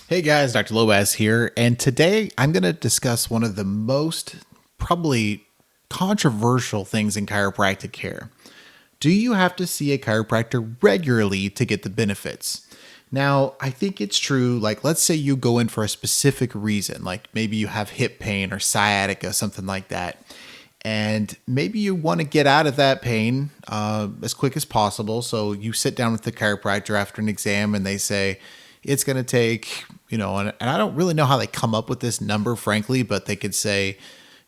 Hey guys, Dr. Lobacz here, and today I'm going to discuss one of the most probably controversial things in chiropractic care. Do you have to see a chiropractor regularly to get the benefits? Now, I think it's true. Like, let's say you go in for a specific reason, like maybe you have hip pain or sciatica, something like that. And maybe you want to get out of that pain as quick as possible. So you sit down with the chiropractor after an exam and they say, it's going to take, and I don't really know how they come up with this number, frankly, but they could say,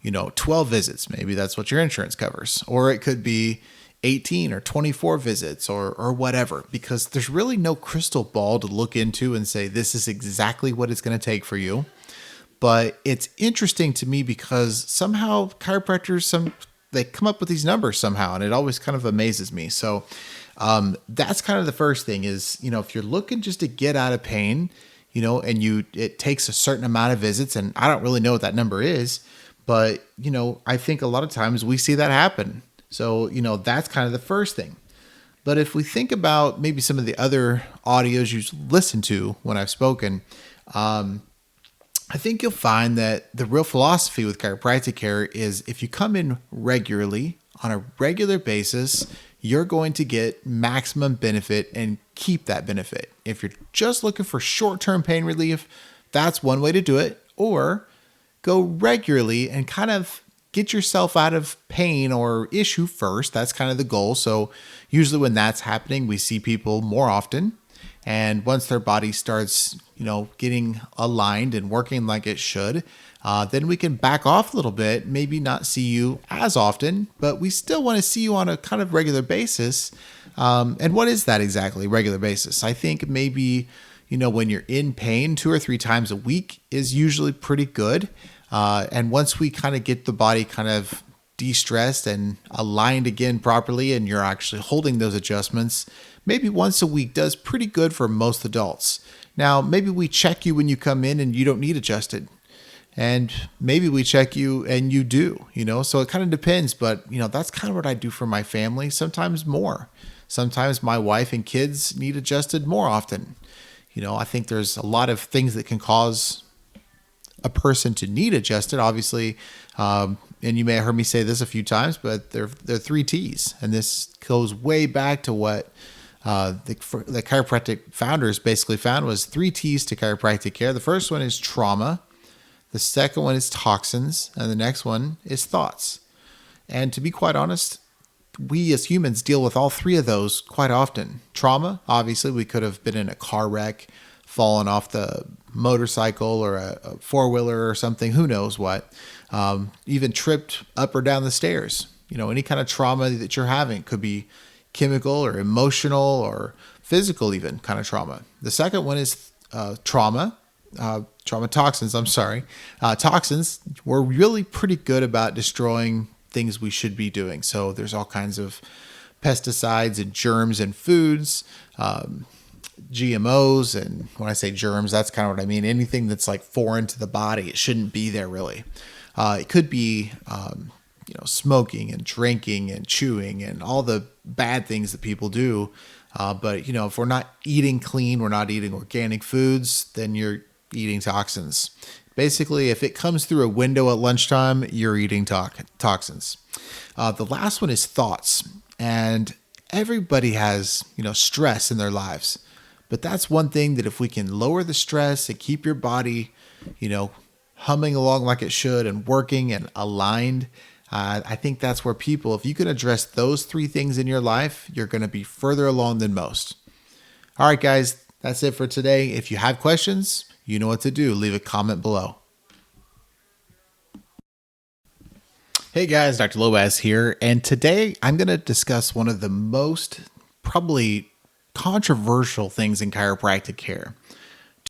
12 visits. Maybe that's what your insurance covers. Or it could be 18 or 24 visits or whatever, because there's really no crystal ball to look into and say, this is exactly what it's going to take for you. But it's interesting to me because somehow chiropractors, they come up with these numbers somehow, and it always kind of amazes me. So that's kind of the first thing is, if you're looking just to get out of pain, and it takes a certain amount of visits, and I don't really know what that number is, but, I think a lot of times we see that happen. So, that's kind of the first thing. But if we think about maybe some of the other audios you've listened to when I've spoken, I think you'll find that the real philosophy with chiropractic care is if you come in regularly on a regular basis, you're going to get maximum benefit and keep that benefit. If you're just looking for short-term pain relief, that's one way to do it. Or go regularly and kind of get yourself out of pain or issue first. That's kind of the goal. So usually when that's happening, we see people more often. And once their body starts, getting aligned and working like it should, then we can back off a little bit, maybe not see you as often, but we still want to see you on a kind of regular basis. And what is that exactly, regular basis? I think maybe, when you're in pain 2 or 3 times a week is usually pretty good. And once we kind of get the body kind of de-stressed and aligned again properly, and you're actually holding those adjustments, maybe once a week does pretty good for most adults. Now, maybe we check you when you come in and you don't need adjusted. And maybe we check you and you do, so it kind of depends. But, that's kind of what I do for my family, sometimes more. Sometimes my wife and kids need adjusted more often. I think there's a lot of things that can cause a person to need adjusted, obviously. And you may have heard me say this a few times, but they're 3 T's. And this goes way back to what the chiropractic founders basically found was 3 T's to chiropractic care. The first one is trauma. The second one is toxins. And the next one is thoughts. And to be quite honest, we as humans deal with all 3 of those quite often. Trauma, obviously, we could have been in a car wreck, fallen off the motorcycle or a 4-wheeler or something, who knows what, even tripped up or down the stairs. Any kind of trauma that you're having could be chemical or emotional or physical, even kind of trauma. The second one is trauma toxins. Toxins, we're really pretty good about destroying things we should be doing. So there's all kinds of pesticides and germs in foods, GMOs, and when I say germs, that's kind of what I mean. Anything that's like foreign to the body, it shouldn't be there really. It could be, smoking and drinking and chewing and all the bad things that people do. But if we're not eating clean, we're not eating organic foods, then you're eating toxins. Basically, if it comes through a window at lunchtime, you're eating toxins. The last one is thoughts. And everybody has, stress in their lives. But that's one thing that if we can lower the stress and keep your body, humming along like it should and working and aligned, I think that's where people, if you can address those 3 things in your life, you're going to be further along than most. All right, guys, that's it for today. If you have questions, you know what to do. Leave a comment below. Hey guys, Dr. Lobacz here, and today I'm going to discuss one of the most probably controversial things in chiropractic care.